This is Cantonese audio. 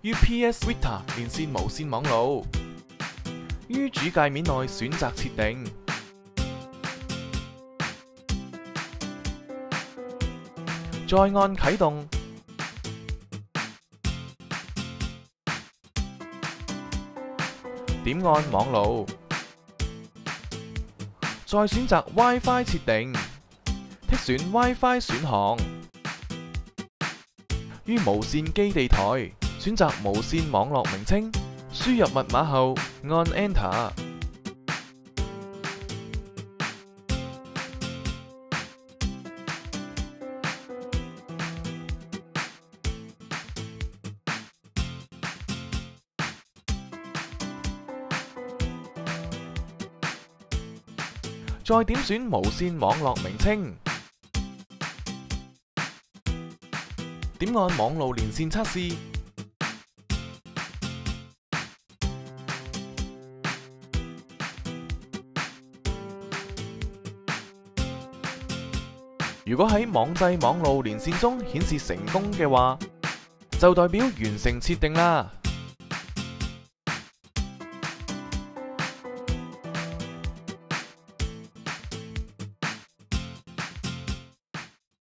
於 PS Vita 連線無線網路，於主界面內選擇設定，再按啟動，點按網路，再選擇 WiFi 設定，剔選 WiFi 選項，於無線基地台選擇無線網絡名稱，輸入密碼後按 Enter。再點選無線網絡名稱，點按網路連線測試。如果喺網際網路連線中顯示成功嘅話，就代表完成設定啦。